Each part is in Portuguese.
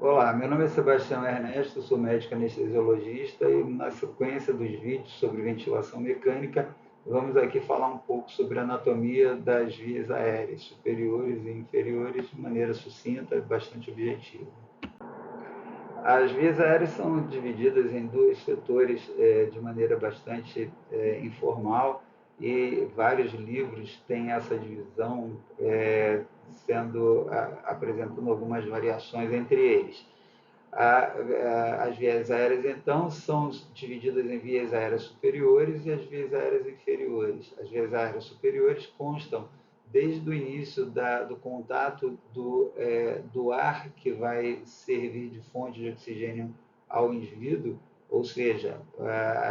Olá, meu nome é Sebastião Ernesto, sou médico anestesiologista e na sequência dos vídeos sobre ventilação mecânica, vamos aqui falar um pouco sobre a anatomia das vias aéreas superiores e inferiores de maneira sucinta e bastante objetiva. As vias aéreas são divididas em dois setores de maneira bastante informal e vários livros têm essa divisão, apresentando algumas variações entre eles. As vias aéreas, então, são divididas em vias aéreas superiores e as vias aéreas inferiores. As vias aéreas superiores constam desde o início do contato do ar que vai servir de fonte de oxigênio ao indivíduo, ou seja,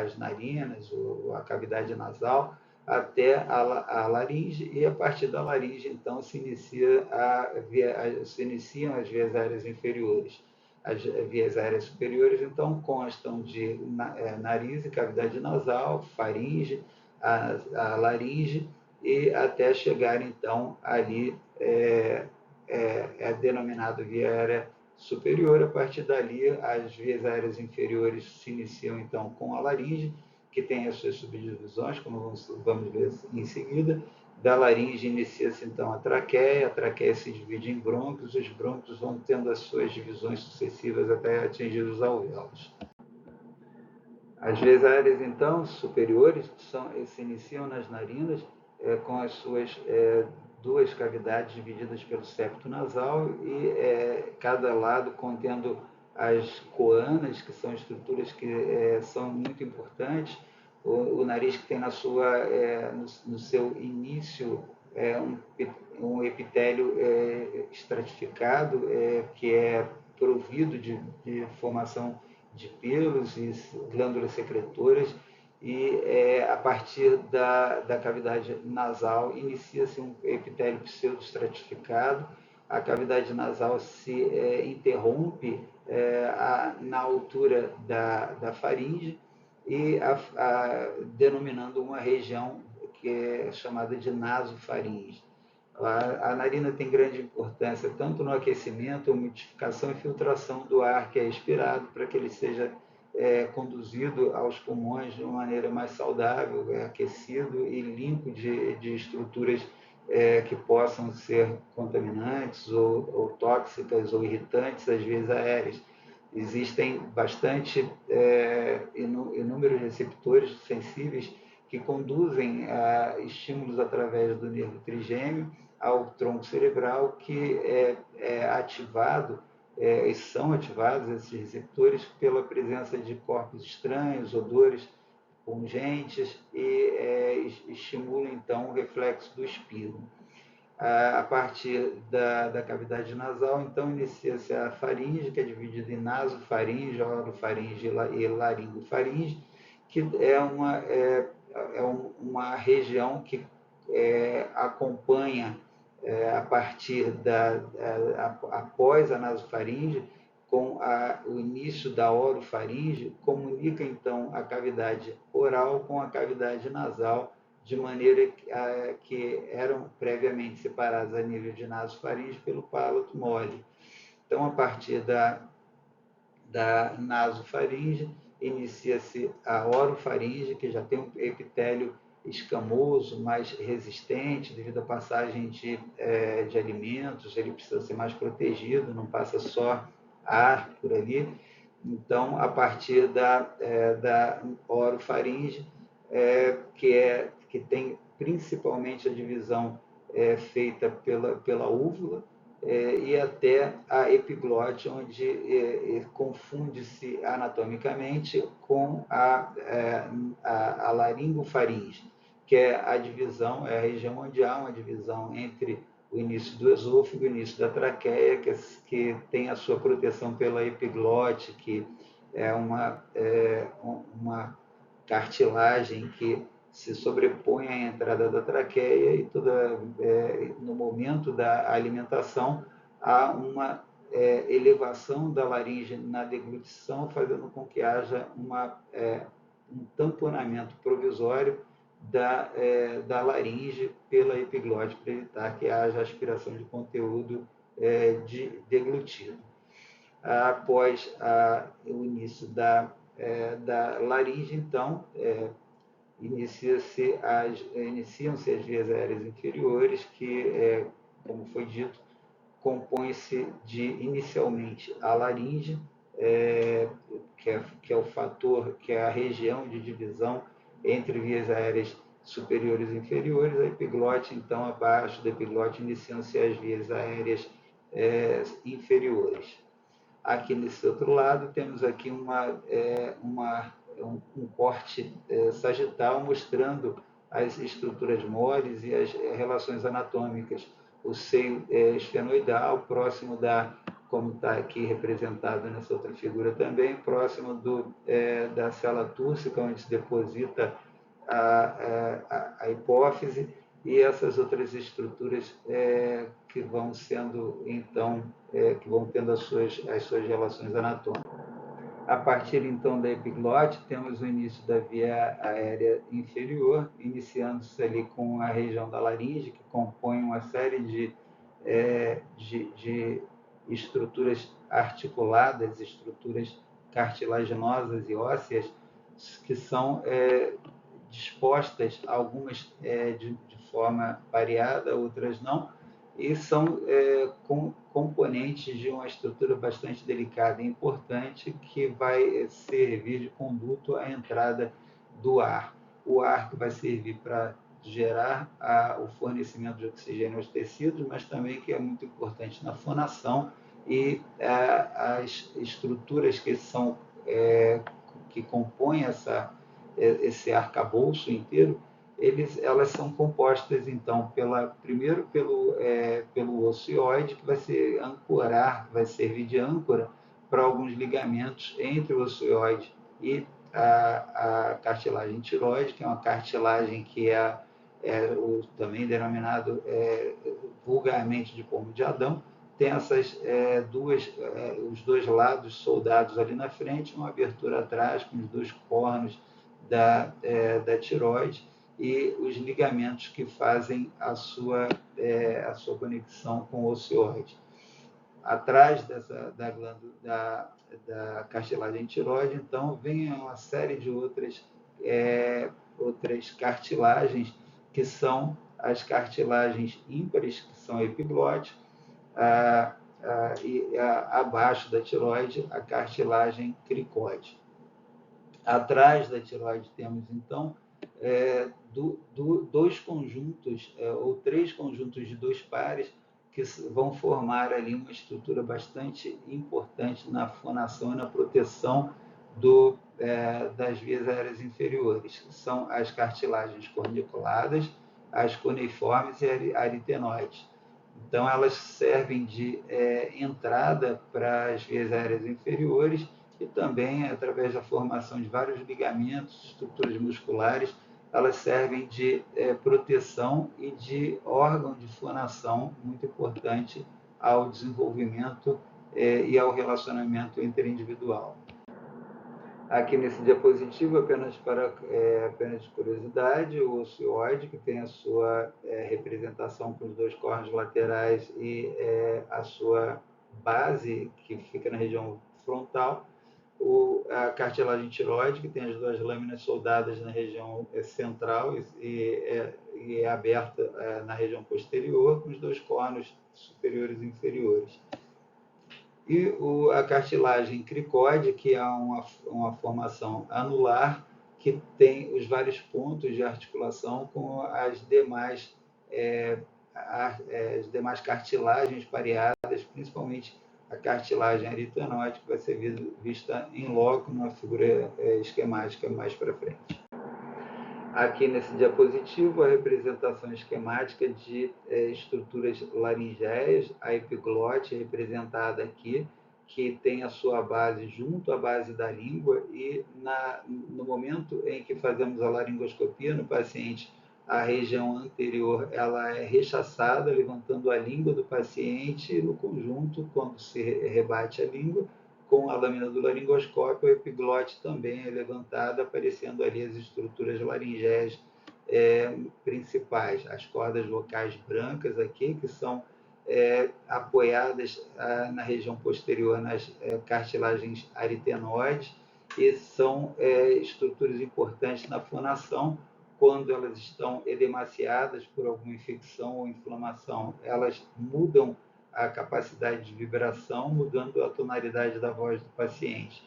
as narinas, a cavidade nasal, até a laringe, e a partir da laringe, então, se iniciam as vias aéreas inferiores. As vias aéreas superiores, então, constam de nariz e cavidade nasal, faringe, a laringe, e até chegar, então, ali é denominado via aérea superior. A partir dali, as vias aéreas inferiores se iniciam, então, com a laringe, que tem as suas subdivisões, como vamos ver em seguida. Da laringe inicia-se, então, a traqueia se divide em brônquios, os brônquios vão tendo as suas divisões sucessivas até atingir os alvéolos. As vias aéreas, então, superiores se iniciam nas narinas, com as suas duas cavidades divididas pelo septo nasal e cada lado contendo as coanas, que são estruturas que são muito importantes. O nariz que tem no seu início um epitélio estratificado, que é provido de formação de pelos e glândulas secretoras, e a partir da cavidade nasal inicia-se um epitélio pseudoestratificado. A cavidade nasal se interrompe na altura da faringe e denominando uma região que é chamada de nasofaringe. A narina tem grande importância tanto no aquecimento, umidificação e filtração do ar que é expirado, para que ele seja conduzido aos pulmões de uma maneira mais saudável, aquecido e limpo de estruturas que possam ser contaminantes ou tóxicas ou irritantes às vias aéreas. Existem inúmeros receptores sensíveis que conduzem estímulos através do nervo trigêmeo ao tronco cerebral, que é ativado, e são ativados esses receptores pela presença de corpos estranhos, odores pungentes, e estimulam então o reflexo do espirro. A partir da cavidade nasal, então, inicia-se a faringe, que é dividida em nasofaringe, orofaringe e laringofaringe, que uma região que acompanha a partir após a nasofaringe, com o início da orofaringe, comunica então a cavidade oral com a cavidade nasal, de maneira que eram previamente separadas a nível de nasofaringe pelo palato mole. Então, a partir da nasofaringe, inicia-se a orofaringe, que já tem um epitélio escamoso, mais resistente, devido à passagem de alimentos, ele precisa ser mais protegido, não passa só ar por ali. Então, a partir da orofaringe, que tem principalmente a divisão feita pela úvula, e até a epiglote, onde confunde-se anatomicamente com a laringofaringe, que é a divisão, é a região onde há uma divisão entre o início do esôfago e o início da traqueia, que tem a sua proteção pela epiglote, que é uma cartilagem que se sobrepõe à entrada da traqueia e no momento da alimentação há uma elevação da laringe na deglutição, fazendo com que haja um tamponamento provisório da laringe pela epiglote, para evitar que haja aspiração de conteúdo deglutido. Após o início da laringe, então, iniciam-se as vias aéreas inferiores, que, como foi dito, compõe-se de, inicialmente, a laringe, que é o fator, que é a região de divisão entre vias aéreas superiores e inferiores. A epiglote, então, abaixo da epiglote, iniciam-se as vias aéreas inferiores. Aqui nesse outro lado, temos aqui um corte sagital mostrando as estruturas moles e as relações anatômicas. O seio esfenoidal, próximo como está aqui representado nessa outra figura também, próximo da célula túrcica, onde se deposita a hipófise, e essas outras estruturas que vão sendo, então, que vão tendo as suas relações anatômicas. A partir, então, da epiglote, temos o início da via aérea inferior, iniciando-se ali com a região da laringe, que compõe uma série de estruturas articuladas, estruturas cartilaginosas e ósseas, que são dispostas, algumas de forma variada, outras não, e são componentes de uma estrutura bastante delicada e importante, que vai servir de conduto à entrada do ar. O ar que vai servir para gerar o fornecimento de oxigênio aos tecidos, mas também que é muito importante na fonação, e as estruturas que compõem esse arcabouço inteiro, elas são compostas, então, primeiro pelo ocioide, que vai vai servir de âncora para alguns ligamentos entre o ocioide e a cartilagem tiroide, que é uma cartilagem que também denominado vulgarmente de pomo de Adão. Tem os dois lados soldados ali na frente, uma abertura atrás com os dois cornos da tiroide, e os ligamentos que fazem a sua conexão com o ocioide. Atrás da cartilagem tiroide, então, vem uma série de outras cartilagens, que são as cartilagens ímpares, que são a epiglote, e abaixo da tiroide, a cartilagem cricóide. Atrás da tiroide temos, então, dois conjuntos, ou três conjuntos de dois pares, que vão formar ali uma estrutura bastante importante na fonação e na proteção das vias aéreas inferiores, que são as cartilagens corniculadas, as cuneiformes e aritenoides. Então, elas servem de entrada para as vias aéreas inferiores, e também, através da formação de vários ligamentos, estruturas musculares, elas servem de proteção e de órgão de fonação muito importante ao desenvolvimento e ao relacionamento interindividual. Aqui nesse diapositivo, apenas de curiosidade, o ocioide, que tem a sua representação com os dois cornos laterais e a sua base, que fica na região frontal, a cartilagem tiroide, que tem as duas lâminas soldadas na região central e é aberta na região posterior, com os dois cornos superiores e inferiores. E a cartilagem cricóide, que é uma formação anular, que tem os vários pontos de articulação com as demais cartilagens pareadas, principalmente a cartilagem aritenoide, que vai ser vista em loco numa figura esquemática mais para frente. Aqui nesse diapositivo, a representação esquemática de estruturas laringeias, a epiglote representada aqui, que tem a sua base junto à base da língua, e no momento em que fazemos a laringoscopia no paciente, a região anterior ela é rechaçada, levantando a língua do paciente, e no conjunto, quando se rebate a língua, com a lâmina do laringoscópio, a epiglote também é levantada, aparecendo ali as estruturas laringeias principais. As cordas vocais brancas aqui, que são apoiadas na região posterior nas cartilagens aritenoides, e são estruturas importantes na fonação. Quando elas estão edemaciadas por alguma infecção ou inflamação, elas mudam a capacidade de vibração, mudando a tonalidade da voz do paciente,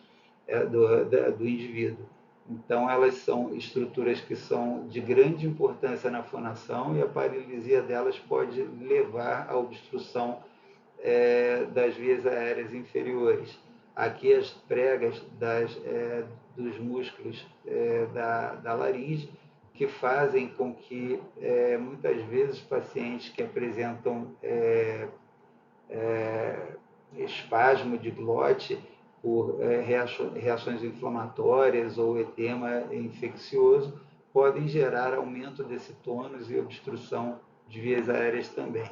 do indivíduo. Então, elas são estruturas que são de grande importância na fonação, e a paralisia delas pode levar à obstrução das vias aéreas inferiores. Aqui as pregas dos músculos da laringe, que fazem com que muitas vezes pacientes que apresentam espasmo de glote por reações inflamatórias ou edema infeccioso, podem gerar aumento desse tônus e obstrução de vias aéreas também.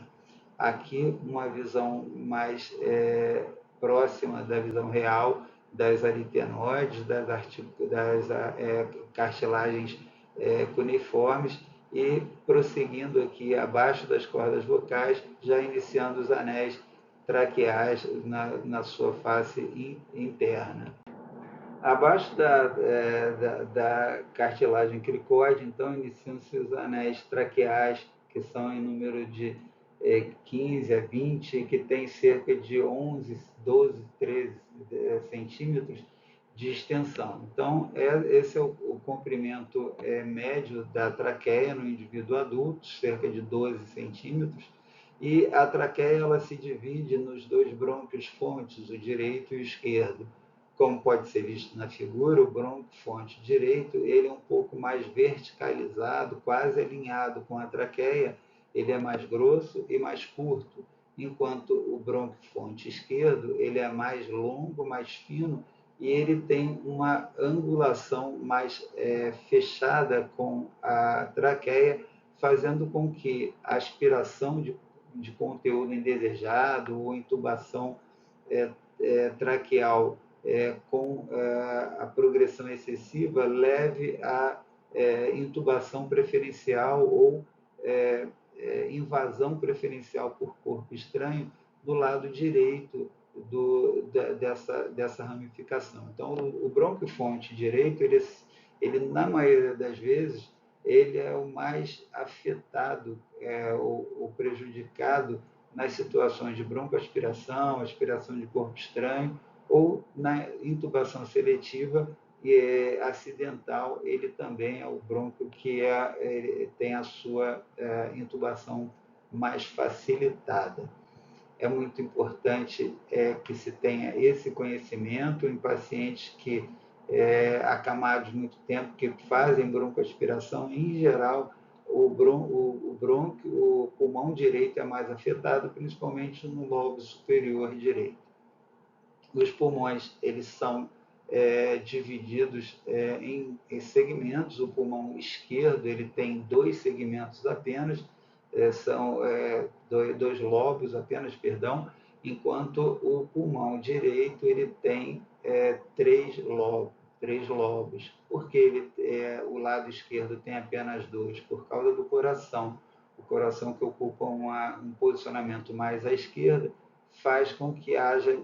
Aqui, uma visão mais próxima da visão real das aritenoides, das cartilagens cuneiformes, e prosseguindo aqui abaixo das cordas vocais, já iniciando os anéis traqueais na sua face interna. Abaixo da cartilagem cricoide, então, iniciam-se os anéis traqueais, que são em número de 15 a 20, que tem cerca de 11, 12, 13 centímetros de extensão. Então, esse é o comprimento médio da traqueia no indivíduo adulto, cerca de 12 centímetros, e a traqueia ela se divide nos dois brônquios fontes, o direito e o esquerdo. Como pode ser visto na figura, o brônquio fonte direito ele é um pouco mais verticalizado, quase alinhado com a traqueia, ele é mais grosso e mais curto, enquanto o brônquio fonte esquerdo ele é mais longo, mais fino, e ele tem uma angulação mais fechada com a traqueia, fazendo com que a aspiração de conteúdo indesejado ou intubação traqueal com a progressão excessiva leve à intubação preferencial ou invasão preferencial por corpo estranho do lado direito dessa ramificação. Então, o brônquio fonte direito, ele na maioria das vezes, ele é o mais afetado ou prejudicado nas situações de broncoaspiração, aspiração de corpo estranho, ou na intubação seletiva e acidental. Ele também é o brônquio que tem a sua intubação mais facilitada. É muito importante que se tenha esse conhecimento em pacientes que acamados muito tempo, que fazem broncoaspiração. Em geral, o pulmão direito é mais afetado, principalmente no lobo superior direito. Os pulmões eles são divididos em segmentos. O pulmão esquerdo ele tem 2 segmentos apenas, são 2 lobos apenas, perdão, enquanto o pulmão direito ele tem 3 lobos. Porque o lado esquerdo tem apenas 2? Por causa do coração. O coração, que ocupa um posicionamento mais à esquerda, faz com que haja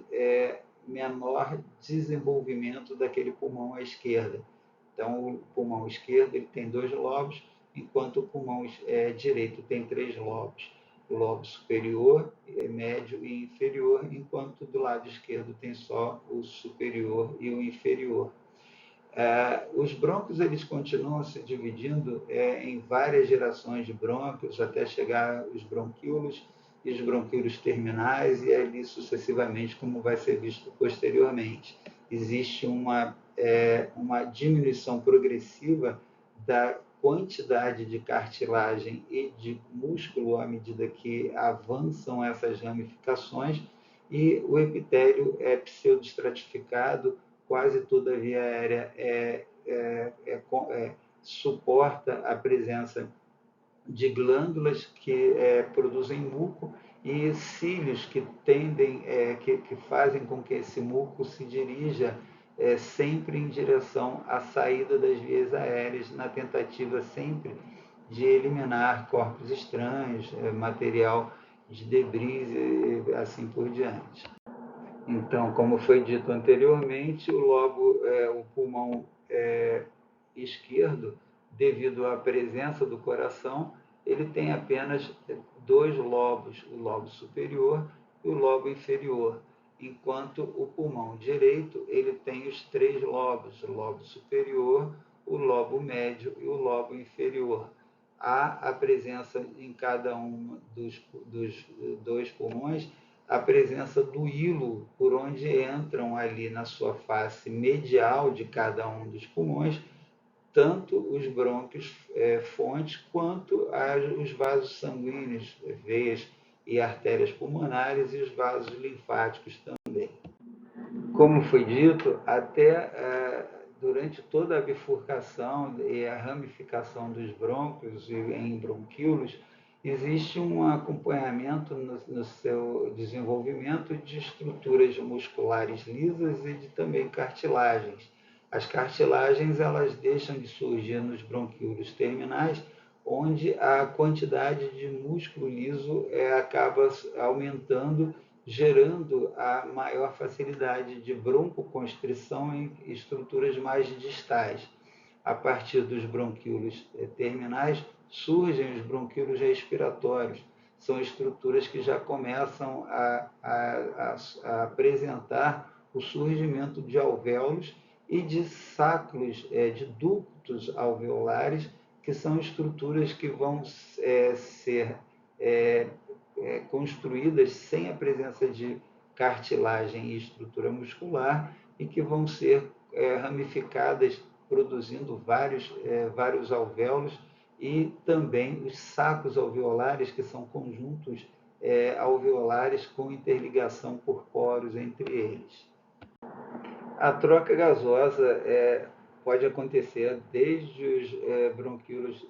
menor desenvolvimento daquele pulmão à esquerda. Então, o pulmão esquerdo ele tem 2 lobos, enquanto o pulmão direito tem 3 lobos. O lobo superior, médio e inferior, enquanto do lado esquerdo tem só o superior e o inferior. Os brônquios eles continuam se dividindo em várias gerações de brônquios, até chegar os bronquíolos e os bronquíolos terminais, e ali sucessivamente, como vai ser visto posteriormente. Existe uma diminuição progressiva da quantidade de cartilagem e de músculo à medida que avançam essas ramificações, e o epitélio é pseudoestratificado, quase toda a via aérea suporta a presença de glândulas que produzem muco e cílios que tendem, que fazem com que esse muco se dirija sempre em direção à saída das vias aéreas, na tentativa sempre de eliminar corpos estranhos, material de debris e assim por diante. Então, como foi dito anteriormente, o pulmão esquerdo, devido à presença do coração, ele tem apenas dois lobos, o lobo superior e o lobo inferior, enquanto o pulmão direito ele tem os três lobos, o lobo superior, o lobo médio e o lobo inferior. Há a presença em cada um dos dois pulmões a presença do hilo por onde entram ali na sua face medial de cada um dos pulmões, tanto os brônquios fontes quanto os vasos sanguíneos, veias e artérias pulmonares e os vasos linfáticos também. Como foi dito, até durante toda a bifurcação e a ramificação dos brônquios em bronquíolos, existe um acompanhamento no seu desenvolvimento de estruturas musculares lisas e de também cartilagens. As cartilagens elas deixam de surgir nos bronquíolos terminais, onde a quantidade de músculo liso acaba aumentando, gerando a maior facilidade de broncoconstrição em estruturas mais distais. A partir dos bronquíolos terminais, surgem os bronquíolos respiratórios. São estruturas que já começam a apresentar o surgimento de alvéolos e de sacos, de ductos alveolares, que são estruturas que vão ser construídas sem a presença de cartilagem e estrutura muscular e que vão ser ramificadas, produzindo vários alvéolos e também os sacos alveolares, que são conjuntos alveolares com interligação por poros entre eles. A troca gasosa pode acontecer desde os bronquíolos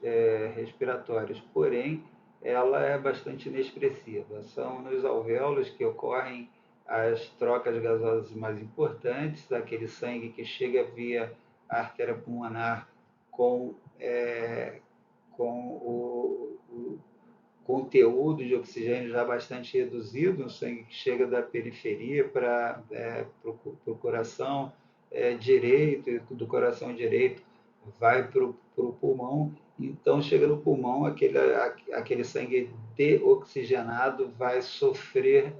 respiratórios, porém, ela é bastante inexpressiva. São nos alvéolos que ocorrem as trocas gasosas mais importantes, aquele sangue que chega via artéria pulmonar com o conteúdo de oxigênio já bastante reduzido, um sangue que chega da periferia para o coração direito, e do coração direito vai para o pulmão, então chega no pulmão, aquele sangue deoxigenado vai sofrer,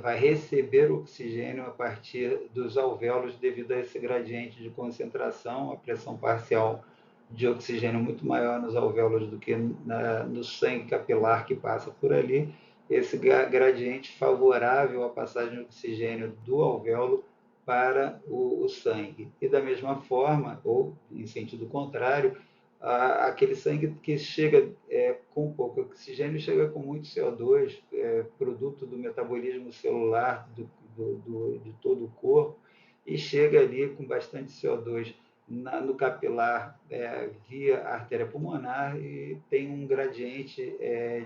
vai receber oxigênio a partir dos alvéolos devido a esse gradiente de concentração, a pressão parcial de oxigênio muito maior nos alvéolos do que no sangue capilar que passa por ali. Esse gradiente favorável à passagem de oxigênio do alvéolo para o sangue. E da mesma forma, ou em sentido contrário, aquele sangue que chega com pouco oxigênio chega com muito CO2, produto do metabolismo celular de todo o corpo, e chega ali com bastante CO2 no capilar via artéria pulmonar e tem um gradiente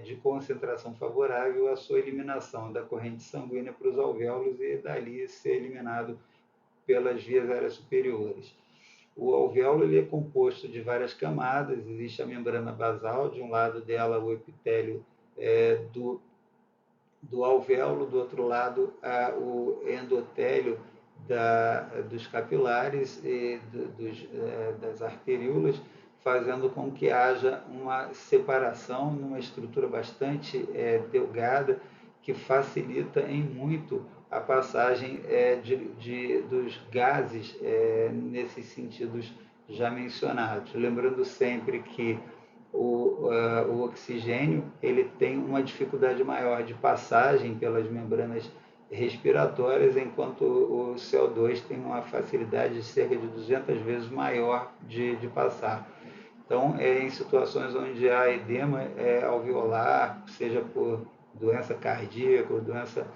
de concentração favorável à sua eliminação da corrente sanguínea para os alvéolos e dali ser eliminado pelas vias aéreas superiores. O alvéolo ele é composto de várias camadas, existe a membrana basal, de um lado dela o epitélio do alvéolo, do outro lado o endotélio dos capilares e das arteríolas, fazendo com que haja uma separação numa estrutura bastante delgada, que facilita em muito a passagem dos gases nesses sentidos já mencionados. Lembrando sempre que o oxigênio ele tem uma dificuldade maior de passagem pelas membranas respiratórias, enquanto o CO2 tem uma facilidade de cerca de 200 vezes maior de passar. Então, em situações onde há edema alveolar, seja por doença cardíaca, ou doença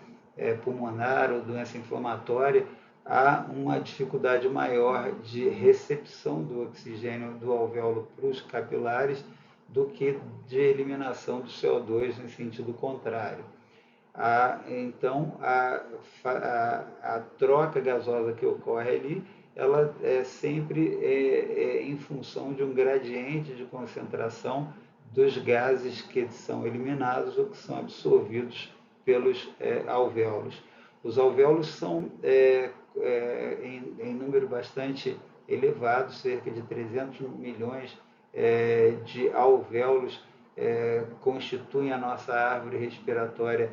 pulmonar, ou doença inflamatória, há uma dificuldade maior de recepção do oxigênio do alvéolo para os capilares do que de eliminação do CO2 em sentido contrário. Então, a troca gasosa que ocorre ali, ela é sempre em função de um gradiente de concentração dos gases que são eliminados ou que são absorvidos pelos alvéolos. Os alvéolos são em número bastante elevado, cerca de 300 milhões de alvéolos constituem a nossa árvore respiratória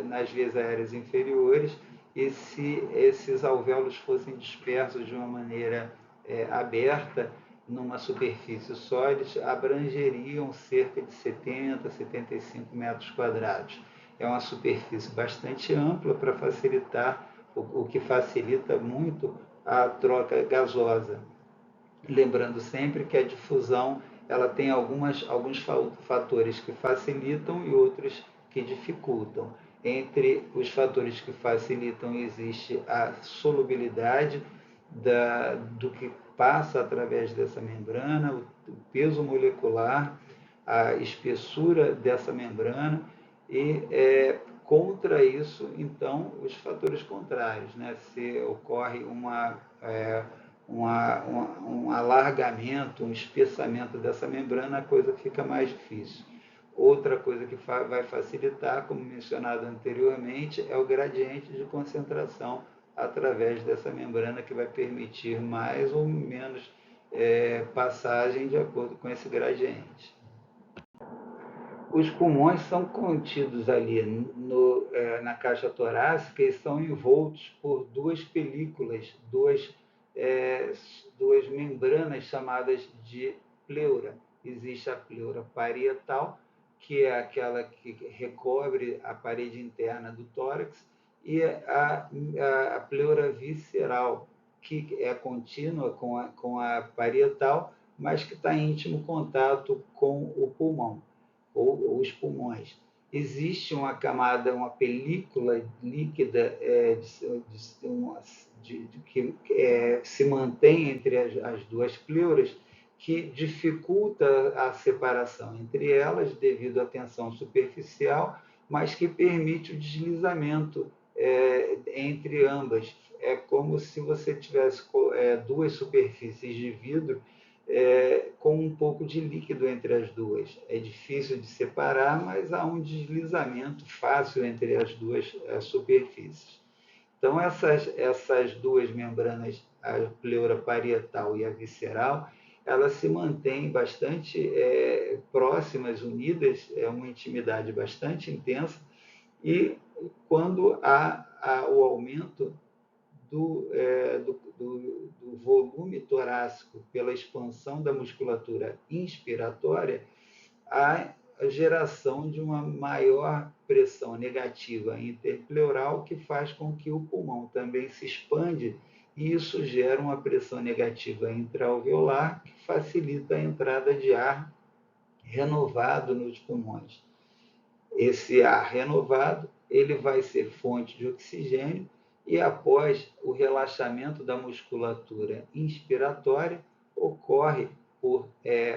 nas vias aéreas inferiores, e se esses alvéolos fossem dispersos de uma maneira aberta, numa superfície sólida, abrangeriam cerca de 70 a 75 metros quadrados. É uma superfície bastante ampla para facilitar, o que facilita muito a troca gasosa. Lembrando sempre que a difusão ela tem alguns fatores que facilitam e outros que dificultam. Entre os fatores que facilitam existe a solubilidade do que passa através dessa membrana, o peso molecular, a espessura dessa membrana e contra isso, então, os fatores contrários, né? Se ocorre um alargamento, um espessamento dessa membrana, a coisa fica mais difícil. Outra coisa que vai facilitar, como mencionado anteriormente, é o gradiente de concentração através dessa membrana, que vai permitir mais ou menos passagem de acordo com esse gradiente. Os pulmões são contidos ali na caixa torácica e são envoltos por duas películas, duas membranas chamadas de pleura. Existe a pleura parietal, que é aquela que recobre a parede interna do tórax, e a pleura visceral, que é contínua com a parietal, mas que está em íntimo contato com o pulmão, ou os pulmões. Existe uma camada, uma película líquida que se mantém entre as duas pleuras, que dificulta a separação entre elas devido à tensão superficial, mas que permite o deslizamento entre ambas. É como se você tivesse duas superfícies de vidro com um pouco de líquido entre as duas. É difícil de separar, mas há um deslizamento fácil entre as duas superfícies. Então, essas duas membranas, a pleura parietal e a visceral, elas se mantêm bastante próximas, unidas, é uma intimidade bastante intensa, e quando há o aumento do volume torácico pela expansão da musculatura inspiratória, há a geração de uma maior pressão negativa interpleural, que faz com que o pulmão também se expande, e isso gera uma pressão negativa intraalveolar, que facilita a entrada de ar renovado nos pulmões. Esse ar renovado, ele vai ser fonte de oxigênio, e após o relaxamento da musculatura inspiratória, ocorre por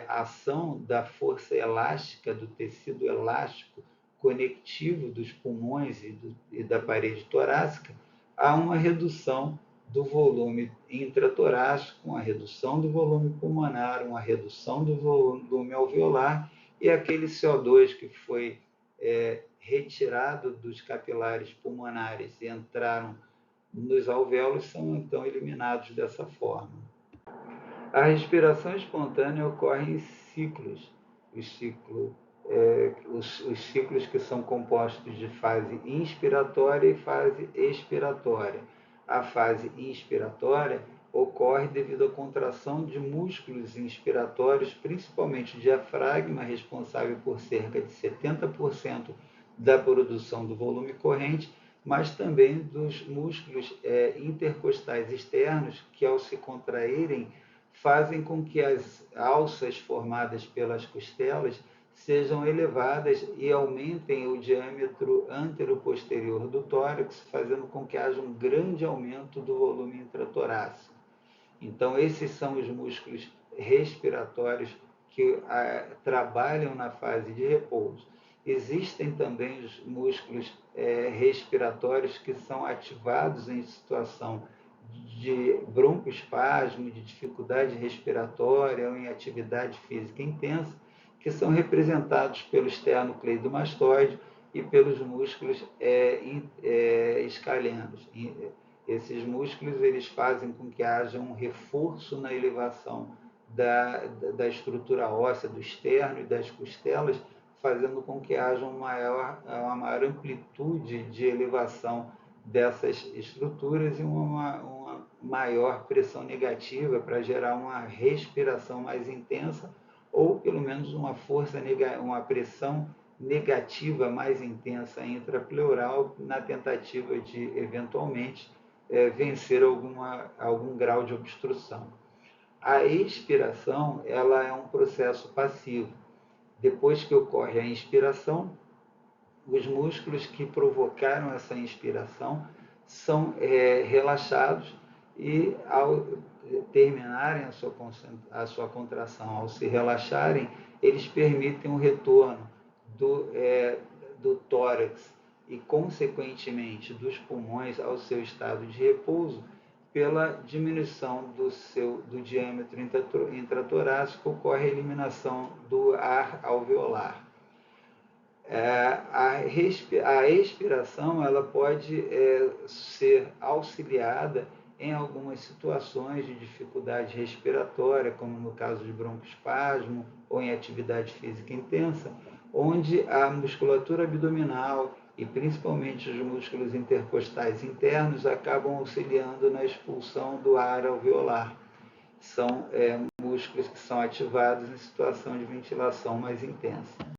ação da força elástica do tecido elástico conectivo dos pulmões e da parede torácica, há uma redução do volume intratorácico, uma redução do volume pulmonar, uma redução do volume alveolar, e aquele CO2 que foi retirado dos capilares pulmonares e entraram nos alvéolos são então eliminados dessa forma. A respiração espontânea ocorre em ciclos. Os ciclos que são compostos de fase inspiratória e fase expiratória. A fase inspiratória ocorre devido à contração de músculos inspiratórios, principalmente o diafragma, responsável por cerca de 70% da produção do volume corrente, mas também dos músculos intercostais externos, que ao se contraírem, fazem com que as alças formadas pelas costelas sejam elevadas e aumentem o diâmetro antero-posterior do tórax, fazendo com que haja um grande aumento do volume intratorácico. Então, esses são os músculos respiratórios que trabalham na fase de repouso. Existem também os músculos respiratórios que são ativados em situação de broncoespasmo, de dificuldade respiratória ou em atividade física intensa, que são representados pelo esternocleidomastoide e pelos músculos escalenos. Esses músculos eles fazem com que haja um reforço na elevação da estrutura óssea do externo e das costelas, fazendo com que haja uma maior amplitude de elevação dessas estruturas e uma maior pressão negativa para gerar uma respiração mais intensa ou pelo menos uma pressão negativa mais intensa intrapleural na tentativa de eventualmente vencer algum grau de obstrução. A expiração ela é um processo passivo. Depois que ocorre a inspiração, os músculos que provocaram essa inspiração são relaxados e, ao terminarem a sua contração, ao se relaxarem, eles permitem o retorno do tórax e, consequentemente, dos pulmões ao seu estado de repouso pela diminuição do diâmetro intratorácico, ocorre a eliminação do ar alveolar. A expiração ela pode ser auxiliada em algumas situações de dificuldade respiratória, como no caso de broncoespasmo ou em atividade física intensa, onde a musculatura abdominal e principalmente os músculos intercostais internos acabam auxiliando na expulsão do ar alveolar. São músculos que são ativados em situação de ventilação mais intensa.